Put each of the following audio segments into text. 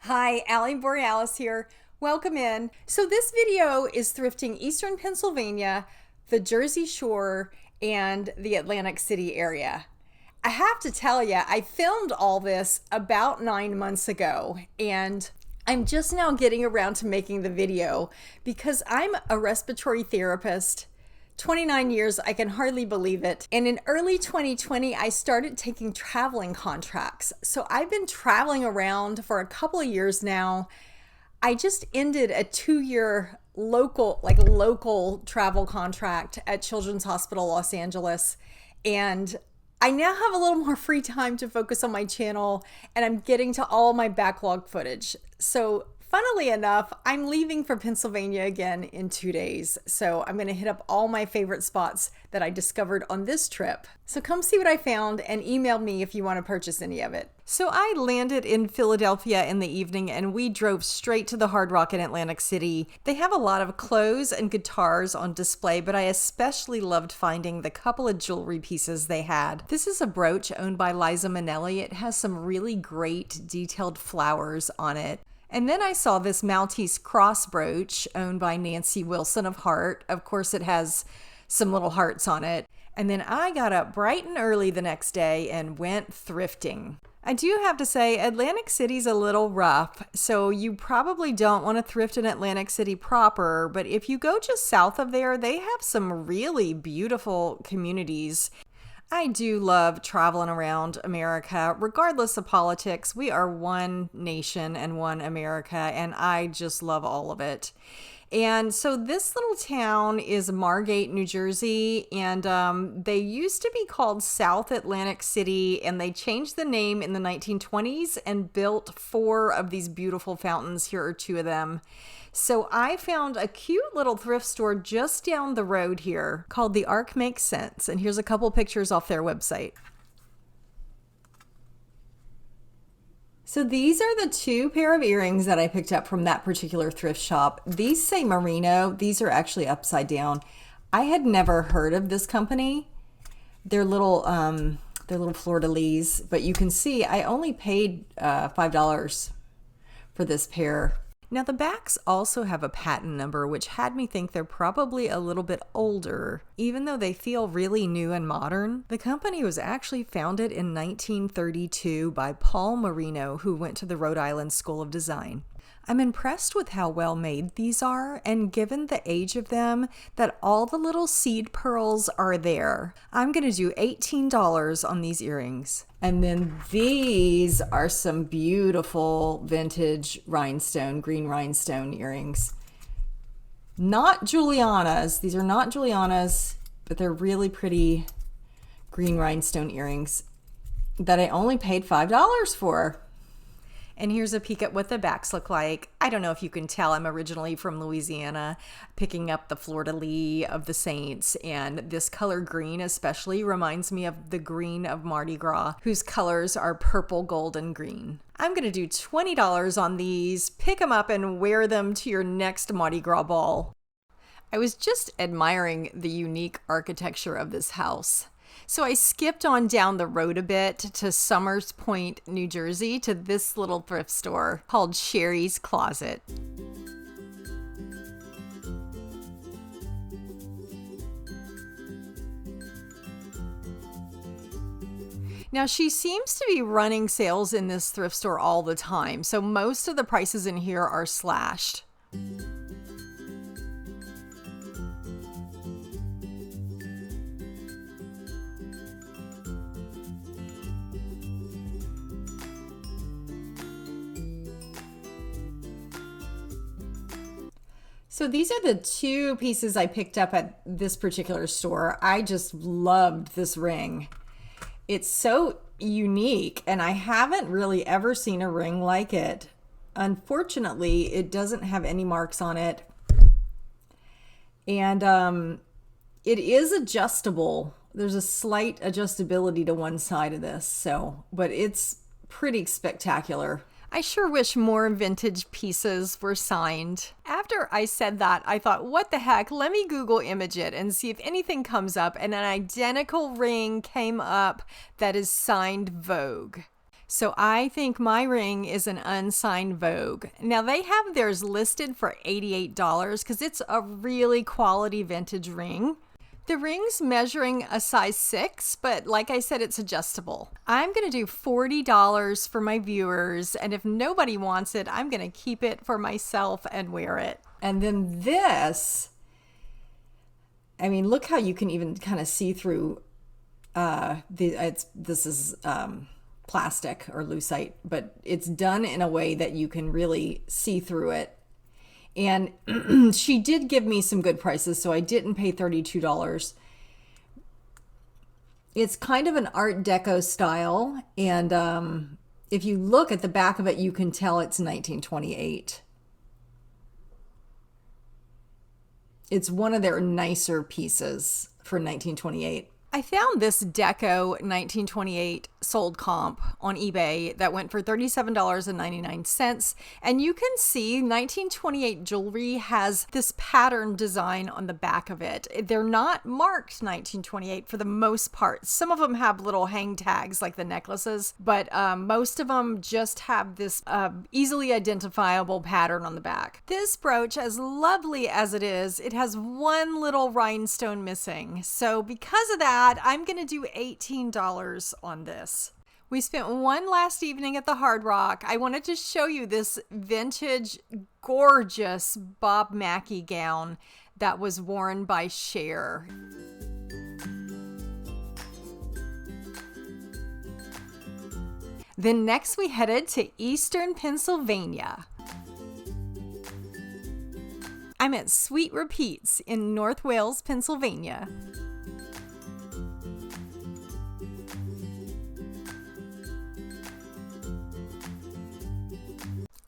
Hi, Ali Borealis here. Welcome in. So this video is thrifting Eastern Pennsylvania, the Jersey Shore, and the Atlantic City area. I have to tell you, I filmed all this about 9 months ago, and I'm just now getting around to making the video because I'm a respiratory therapist. 29 years, I can hardly believe it. And in early 2020, I started taking traveling contracts. So I've been traveling around for a couple of years now. I just ended a 2-year local travel contract at Children's Hospital Los Angeles. And I now have a little more free time to focus on my channel, and I'm getting to all my backlog footage. So funnily enough, I'm leaving for Pennsylvania again in 2 days. So I'm going to hit up all my favorite spots that I discovered on this trip. So come see what I found and email me if you want to purchase any of it. So I landed in Philadelphia in the evening and we drove straight to the Hard Rock in Atlantic City. They have a lot of clothes and guitars on display, but I especially loved finding the couple of jewelry pieces they had. This is a brooch owned by Liza Minnelli. It has some really great detailed flowers on it. And then I saw this Maltese cross brooch owned by Nancy Wilson of Heart. Of course, it has some little hearts on it. And then I got up bright and early the next day and went thrifting. I do have to say, Atlantic City's a little rough, so you probably don't want to thrift in Atlantic City proper, but if you go just south of there, they have some really beautiful communities. I do love traveling around America. Regardless of politics, we are one nation and one America, and I just love all of it. And so this little town is Margate, New Jersey, and they used to be called South Atlantic City, and they changed the name in the 1920s and built 4 of these beautiful fountains. Here are 2 of them. So I found a cute little thrift store just down the road here called The Ark Makes Sense. And here's a couple pictures off their website. So these are the 2 pair of earrings that I picked up from that particular thrift shop. These say merino. These are actually upside down. I had never heard of this company. They're little fleur-de-lis, but you can see I only paid $5 for this pair. Now the backs also have a patent number, which had me think they're probably a little bit older, even though they feel really new and modern. The company was actually founded in 1932 by Paul Marino, who went to the Rhode Island School of Design. I'm impressed with how well made these are, and given the age of them, that all the little seed pearls are there. I'm going to do $18 on these earrings. And then these are some beautiful vintage rhinestone, green rhinestone earrings. Not Juliana's. These are not Juliana's, but they're really pretty green rhinestone earrings that I only paid $5 for. And here's a peek at what the backs look like. I don't know if you can tell, I'm originally from Louisiana, picking up the fleur-de-lis of the saints, and this color green especially reminds me of the green of Mardi Gras, whose colors are purple, gold, and green. I'm gonna do $20 on these. Pick them up and wear them to your next Mardi Gras ball. I was just admiring the unique architecture of this house. So I skipped on down the road a bit to Somers Point, New Jersey, to this little thrift store called Sherry's Closet. Now, she seems to be running sales in this thrift store all the time, so most of the prices in here are slashed. So these are the 2 pieces I picked up at this particular store. I just loved this ring. It's so unique, and I haven't really ever seen a ring like it. Unfortunately, it doesn't have any marks on it. And it is adjustable. There's a slight adjustability to one side of this, but it's pretty spectacular. I sure wish more vintage pieces were signed. After I said that, I thought, what the heck? Let me Google image it and see if anything comes up. And an identical ring came up that is signed Vogue. So I think my ring is an unsigned Vogue. Now they have theirs listed for $88 because it's a really quality vintage ring. The ring's measuring a size 6, but like I said, it's adjustable. I'm going to do $40 for my viewers, and if nobody wants it, I'm going to keep it for myself and wear it. And then this, I mean, look how you can even kind of see through this is plastic or lucite, but it's done in a way that you can really see through it. And she did give me some good prices, so I didn't pay $32. It's kind of an Art Deco style, and if you look at the back of it, you can tell it's 1928. It's one of their nicer pieces for 1928. I found this Deco 1928 sold comp on eBay that went for $37.99. And you can see 1928 jewelry has this pattern design on the back of it. They're not marked 1928 for the most part. Some of them have little hang tags like the necklaces, but most of them just have this easily identifiable pattern on the back. This brooch, as lovely as it has one little rhinestone missing. So because of that, I'm going to do $18 on this. We spent one last evening at the Hard Rock. I wanted to show you this vintage, gorgeous Bob Mackie gown that was worn by Cher. Then next we headed to Eastern Pennsylvania. I'm at Sweet Repeats in North Wales, Pennsylvania.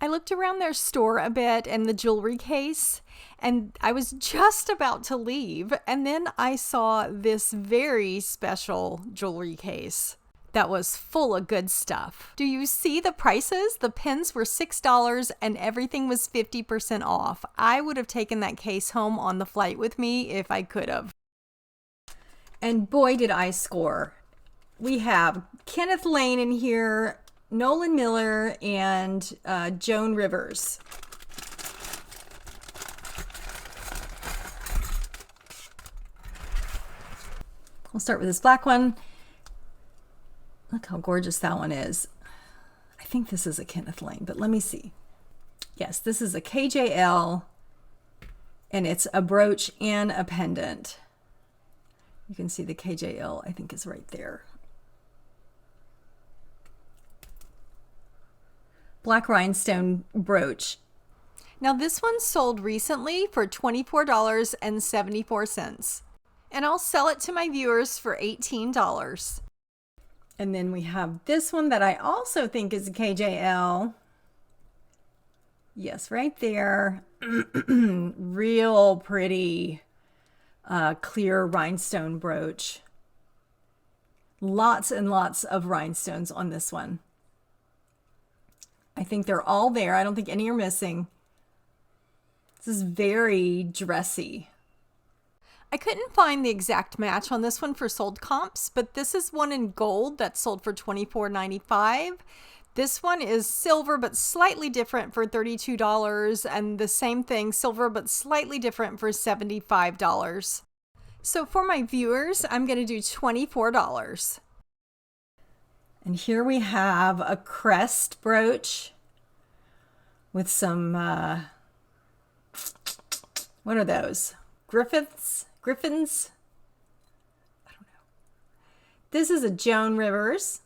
I looked around their store a bit and the jewelry case, and I was just about to leave, and then I saw this very special jewelry case that was full of good stuff. Do you see the prices? The pins were $6 and everything was 50% off. I would have taken that case home on the flight with me if I could have. And boy, did I score. We have Kenneth Lane in here, Nolan Miller, and Joan Rivers. We'll start with this black one. Look how gorgeous that one is. I think this is a Kenneth Lane, but let me see. Yes, this is a KJL, and it's a brooch and a pendant. You can see the KJL, I think, is right there. Black rhinestone brooch. Now this one sold recently for $24.74, and I'll sell it to my viewers for $18. And then we have this one that I also think is a KJL. Yes, right there. Real pretty clear rhinestone brooch. Lots and lots of rhinestones on this one. I think they're all there. I don't think any are missing. This is very dressy. I couldn't find the exact match on this one for sold comps, but this is one in gold that sold for $24.95. This one is silver but slightly different for $32, and the same thing, silver but slightly different for $75. So for my viewers, I'm going to do $24. And here we have a crest brooch with some, what are those? Griffins? I don't know. This is a Joan Rivers.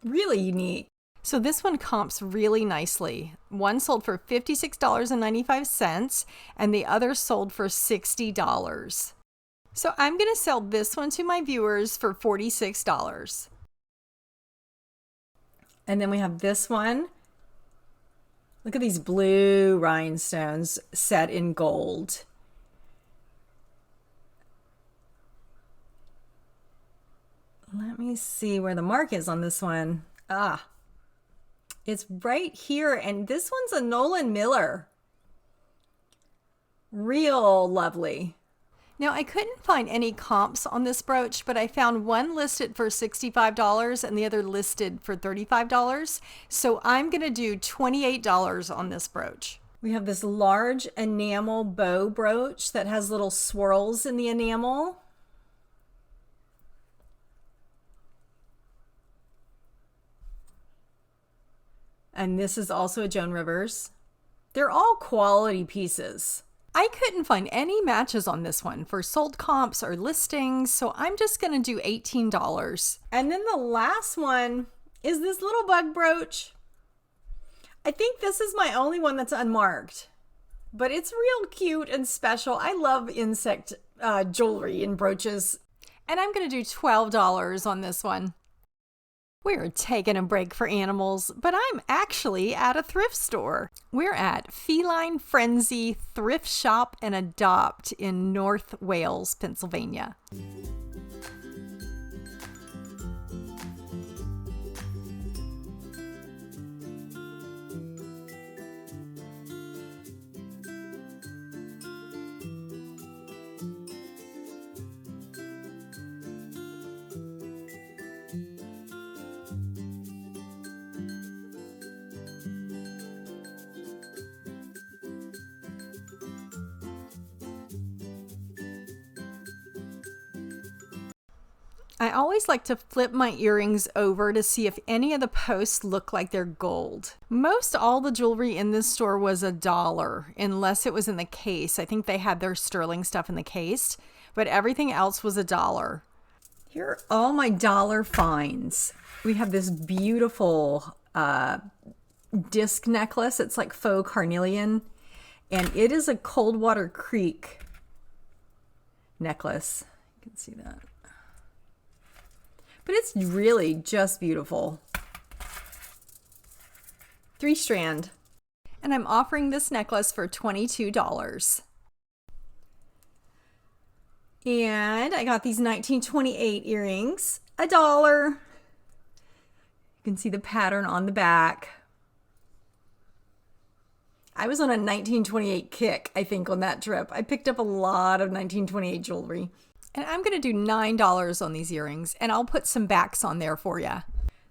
Really unique. So this one comps really nicely. One sold for $56.95 and the other sold for $60. So I'm going to sell this one to my viewers for $46. And then we have this one. Look at these blue rhinestones set in gold. Let me see where the mark is on this one. Ah, it's right here. And this one's a Nolan Miller. Real lovely. Now, I couldn't find any comps on this brooch, but I found one listed for $65 and the other listed for $35. So I'm going to do $28 on this brooch. We have this large enamel bow brooch that has little swirls in the enamel. And this is also a Joan Rivers. They're all quality pieces. I couldn't find any matches on this one for sold comps or listings, so I'm just going to do $18. And then the last one is this little bug brooch. I think this is my only one that's unmarked, but it's real cute and special. I love insect jewelry and brooches. And I'm going to do $12 on this one. We're taking a break for animals, but I'm actually at a thrift store. We're at Feline Frenzy Thrift Shop and Adopt in North Wales, Pennsylvania. I always like to flip my earrings over to see if any of the posts look like they're gold. Most all the jewelry in this store was $1, unless it was in the case. I think they had their sterling stuff in the case, but everything else was $1. Here are all my dollar finds. We have this beautiful disc necklace. It's like faux carnelian, and it is a Coldwater Creek necklace. You can see that. But it's really just beautiful. 3-strand. And I'm offering this necklace for $22. And I got these 1928 earrings, $1. You can see the pattern on the back. I was on a 1928 kick, I think, on that trip. I picked up a lot of 1928 jewelry. And I'm going to do $9 on these earrings, and I'll put some backs on there for you.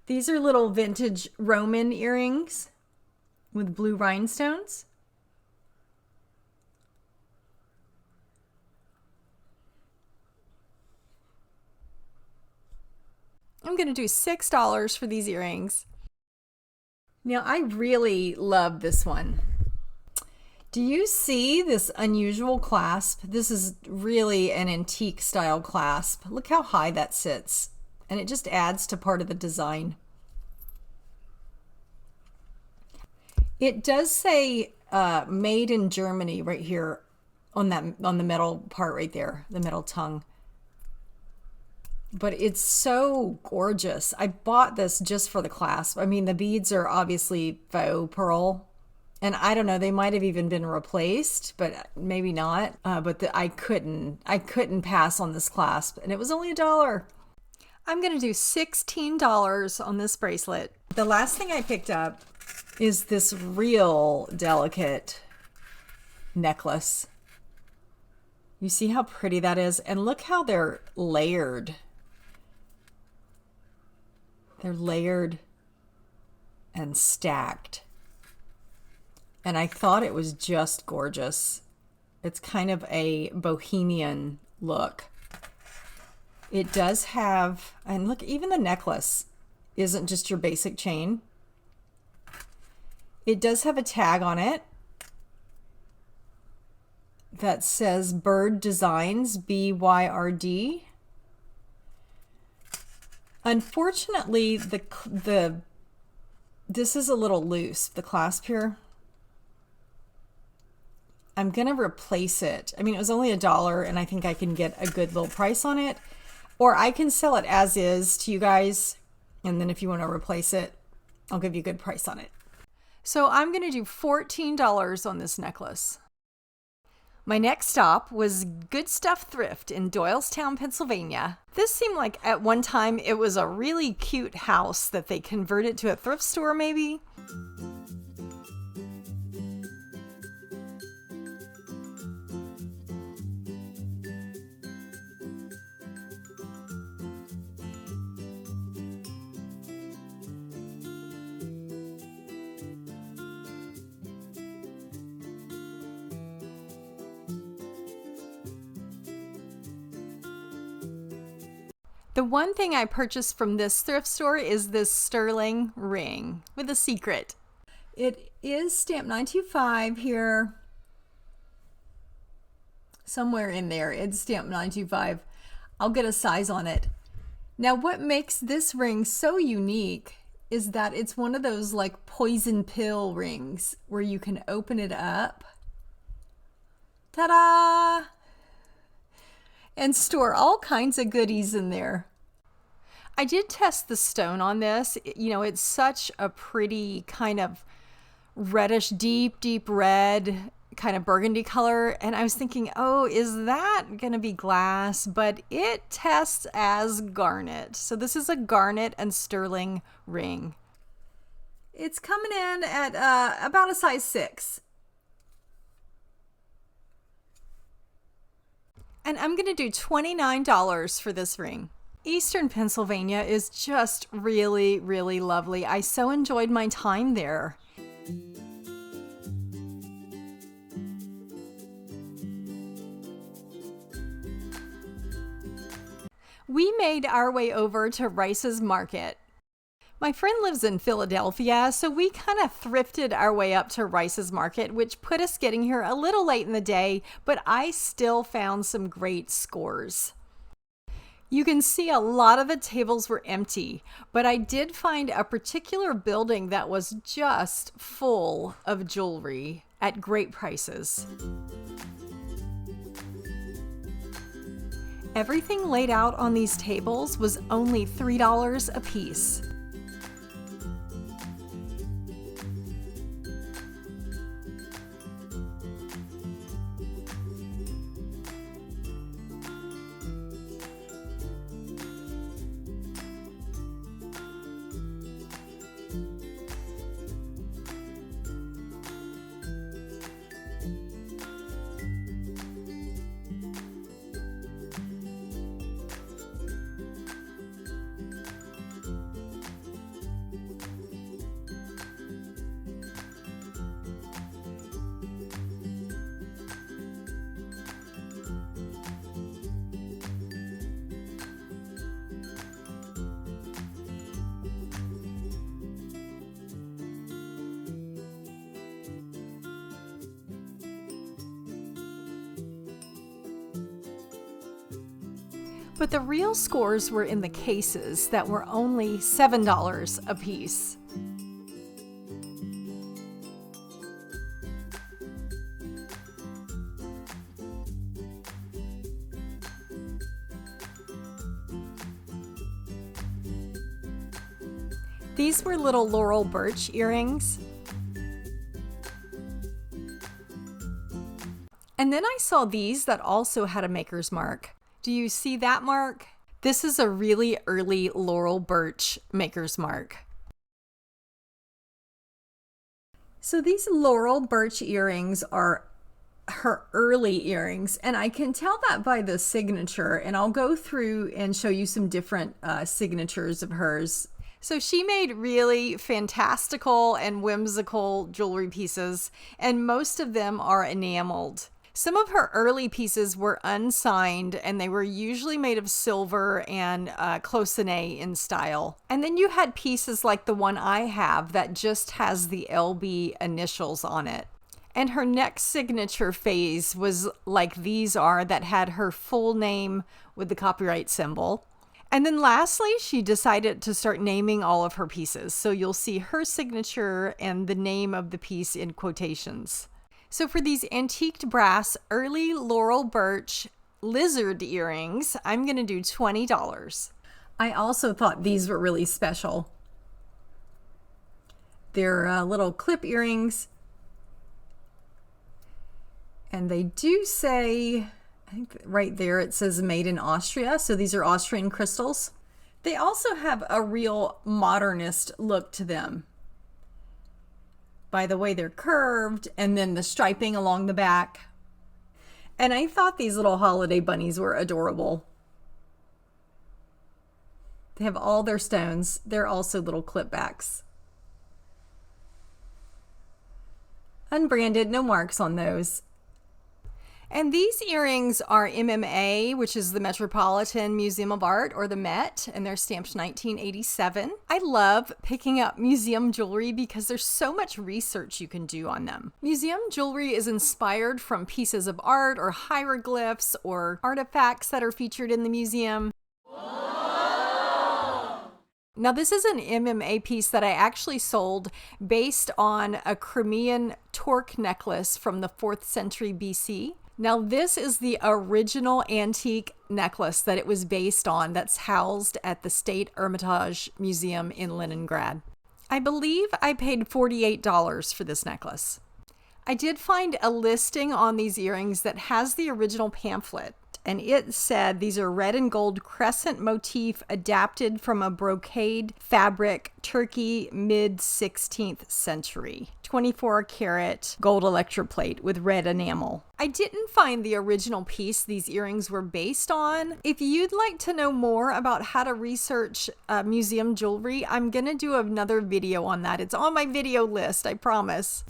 These are little vintage Roman earrings with blue rhinestones. I'm going to do $6 for these earrings. Now, I really love this one. Do you see this unusual clasp? This is really an antique style clasp. Look how high that sits. And it just adds to part of the design. It does say made in Germany right here on the metal part right there, the metal tongue. But it's so gorgeous. I bought this just for the clasp. I mean, the beads are obviously faux pearl. And I don't know, they might have even been replaced, but maybe not. I couldn't pass on this clasp, and it was only $1. I'm going to do $16 on this bracelet. The last thing I picked up is this real delicate necklace. You see how pretty that is? And look how they're layered. They're layered and stacked. And I thought it was just gorgeous. It's kind of a bohemian look. It does have, and look, even the necklace isn't just your basic chain. It does have a tag on it that says Bird Designs, BYRD. Unfortunately, this is a little loose, the clasp here. I'm going to replace it. I mean, it was only $1, and I think I can get a good little price on it. Or I can sell it as is to you guys, and then if you want to replace it, I'll give you a good price on it. So I'm going to do $14 on this necklace. My next stop was Good Stuff Thrift in Doylestown, Pennsylvania. This seemed like at one time it was a really cute house that they converted to a thrift store maybe. The one thing I purchased from this thrift store is this sterling ring with a secret. It is stamped 925 here. Somewhere in there, it's stamped 925. I'll get a size on it. Now, what makes this ring so unique is that it's one of those like poison pill rings where you can open it up. Ta-da! And store all kinds of goodies in there. I did test the stone on this. You know, it's such a pretty kind of reddish, deep red, kind of burgundy color. And I was thinking, oh, is that going to be glass? But it tests as garnet. So this is a garnet and sterling ring. It's coming in at about a size 6. And I'm going to do $29 for this ring. Eastern Pennsylvania is just really, really lovely. I so enjoyed my time there. We made our way over to Rice's Market. My friend lives in Philadelphia, so we kind of thrifted our way up to Rice's Market, which put us getting here a little late in the day, but I still found some great scores. You can see a lot of the tables were empty, but I did find a particular building that was just full of jewelry at great prices. Everything laid out on these tables was only $3 a piece. But the real scores were in the cases that were only $7 a piece. These were little laurel birch earrings. And then I saw these that also had a maker's mark. Do you see that mark? This is a really early laurel birch maker's mark. So these laurel birch earrings are her early earrings, and I can tell that by the signature, and I'll go through and show you some different signatures of hers. So she made really fantastical and whimsical jewelry pieces, and most of them are enameled. Some of her early pieces were unsigned, and they were usually made of silver and cloisonné in style. And then you had pieces like the one I have that just has the LB initials on it. And her next signature phase was like these are, that had her full name with the copyright symbol. And then lastly, she decided to start naming all of her pieces. So you'll see her signature and the name of the piece in quotations. So for these antiqued brass early laurel birch lizard earrings, I'm going to do $20. I also thought these were really special. They're little clip earrings. And they do say, I think right there it says made in Austria. So these are Austrian crystals. They also have a real modernist look to them, by the way they're curved, and then the striping along the back. And I thought these little holiday bunnies were adorable. They have all their stones. They're also little clip backs. Unbranded, no marks on those. And these earrings are MMA, which is the Metropolitan Museum of Art, or the Met, and they're stamped 1987. I love picking up museum jewelry because there's so much research you can do on them. Museum jewelry is inspired from pieces of art or hieroglyphs or artifacts that are featured in the museum. Now, this is an MMA piece that I actually sold based on a Crimean torque necklace from the 4th century BC. Now, this is the original antique necklace that it was based on that's housed at the State Hermitage Museum in Leningrad. I believe I paid $48 for this necklace. I did find a listing on these earrings that has the original pamphlet, and it said these are red and gold crescent motif adapted from a brocade fabric, Turkey, mid-16th century. 24 karat gold electroplate with red enamel. I didn't find the original piece these earrings were based on. If you'd like to know more about how to research museum jewelry, I'm gonna do another video on that. It's on my video list, I promise.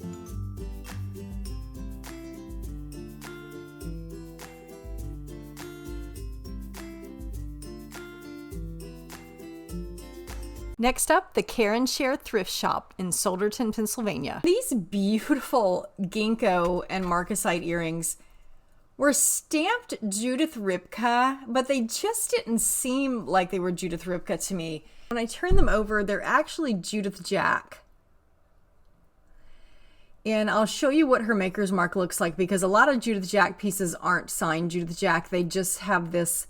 Next up, the Care and Share Thrift Shop in Solderton, Pennsylvania. These beautiful ginkgo and marcasite earrings were stamped Judith Ripka, but they just didn't seem like they were Judith Ripka to me. When I turn them over, they're actually Judith Jack. And I'll show you what her maker's mark looks like, because a lot of Judith Jack pieces aren't signed Judith Jack. They just have this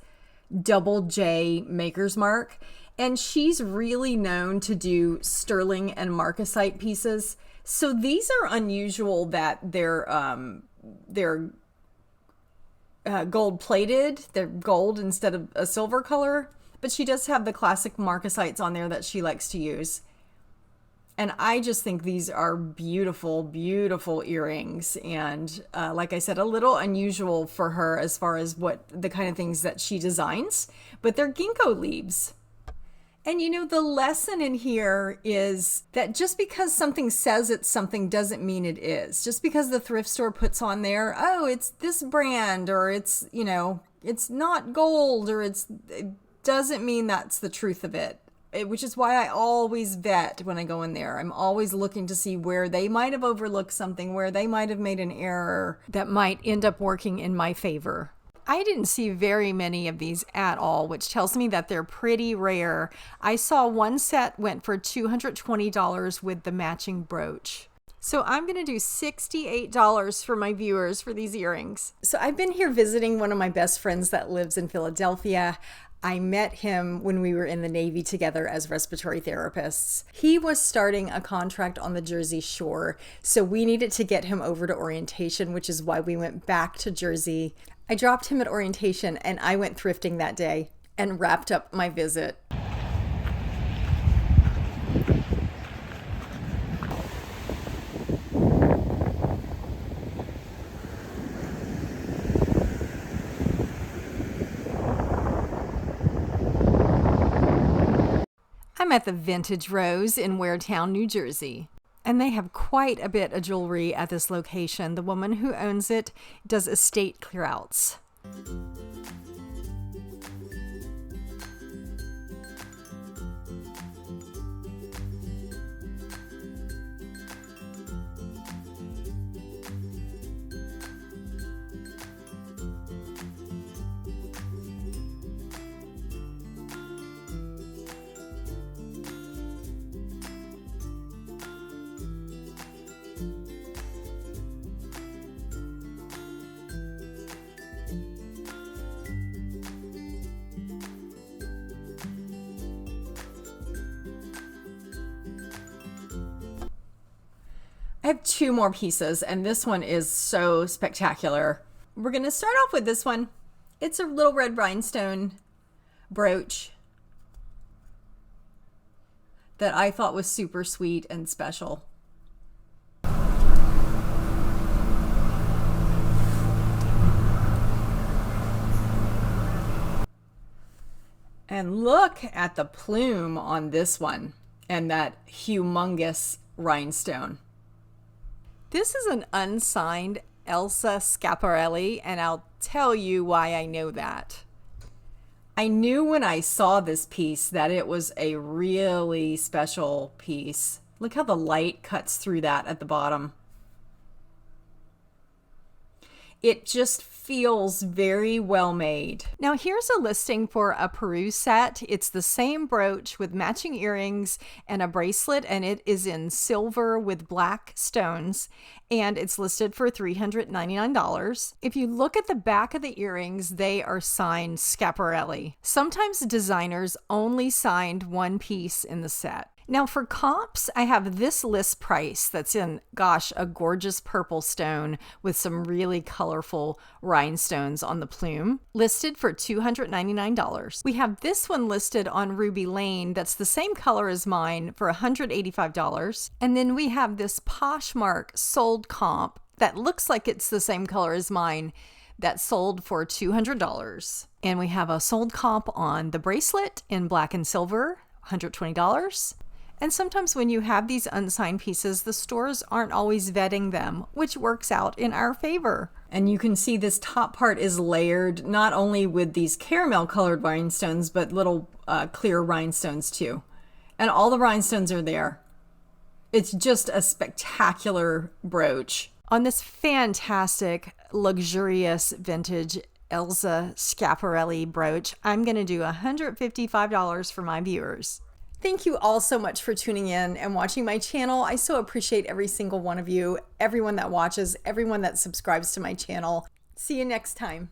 double J maker's mark. And she's really known to do sterling and marcasite pieces. So these are unusual that they're gold plated. They're gold instead of a silver color. But she does have the classic marcasites on there that she likes to use. And I just think these are beautiful, beautiful earrings. And like I said, a little unusual for her as far as what the kind of things that she designs. But they're ginkgo leaves. And you know, the lesson in here is that just because something says it's something doesn't mean it is. Just because the thrift store puts on there, oh, it's this brand, or it's, you know, it's not gold, or it doesn't mean that's the truth of it. Which is why I always vet when I go in there. I'm always looking to see where they might have overlooked something, where they might have made an error that might end up working in my favor. I didn't see very many of these at all, which tells me that they're pretty rare. I saw one set went for $220 with the matching brooch. So I'm going to do $68 for my viewers for these earrings. So I've been here visiting one of my best friends that lives in Philadelphia. I met him when we were in the Navy together as respiratory therapists. He was starting a contract on the Jersey Shore, so we needed to get him over to orientation, which is why we went back to Jersey. I dropped him at orientation and I went thrifting that day and wrapped up my visit. I'm at the Vintage Rose in Waretown, New Jersey. And they have quite a bit of jewelry at this location. The woman who owns it does estate clearouts. I have two more pieces, and this one is so spectacular. We're going to start off with this one. It's a little red rhinestone brooch that I thought was super sweet and special. And look at the plume on this one and that humongous rhinestone. This is an unsigned Elsa Schiaparelli, and I'll tell you why I know that. I knew when I saw this piece that it was a really special piece. Look how the light cuts through that at the bottom. It just feels very well made. Now here's a listing for a Peru set. It's the same brooch with matching earrings and a bracelet, and it is in silver with black stones, and it's listed for $399. If you look at the back of the earrings, they are signed Schiaparelli. Sometimes designers only signed one piece in the set. Now for comps, I have this list price that's in, gosh, a gorgeous purple stone with some really colorful rhinestones on the plume, listed for $299. We have this one listed on Ruby Lane that's the same color as mine for $185. And then we have this Poshmark sold comp that looks like it's the same color as mine that sold for $200. And we have a sold comp on the bracelet in black and silver, $120. And sometimes when you have these unsigned pieces, the stores aren't always vetting them, which works out in our favor. And you can see this top part is layered not only with these caramel colored rhinestones, but little clear rhinestones too. And all the rhinestones are there. It's just a spectacular brooch. On this fantastic, luxurious vintage Elsa Schiaparelli brooch, I'm going to do $155 for my viewers. Thank you all so much for tuning in and watching my channel. I so appreciate every single one of you, everyone that watches, everyone that subscribes to my channel. See you next time.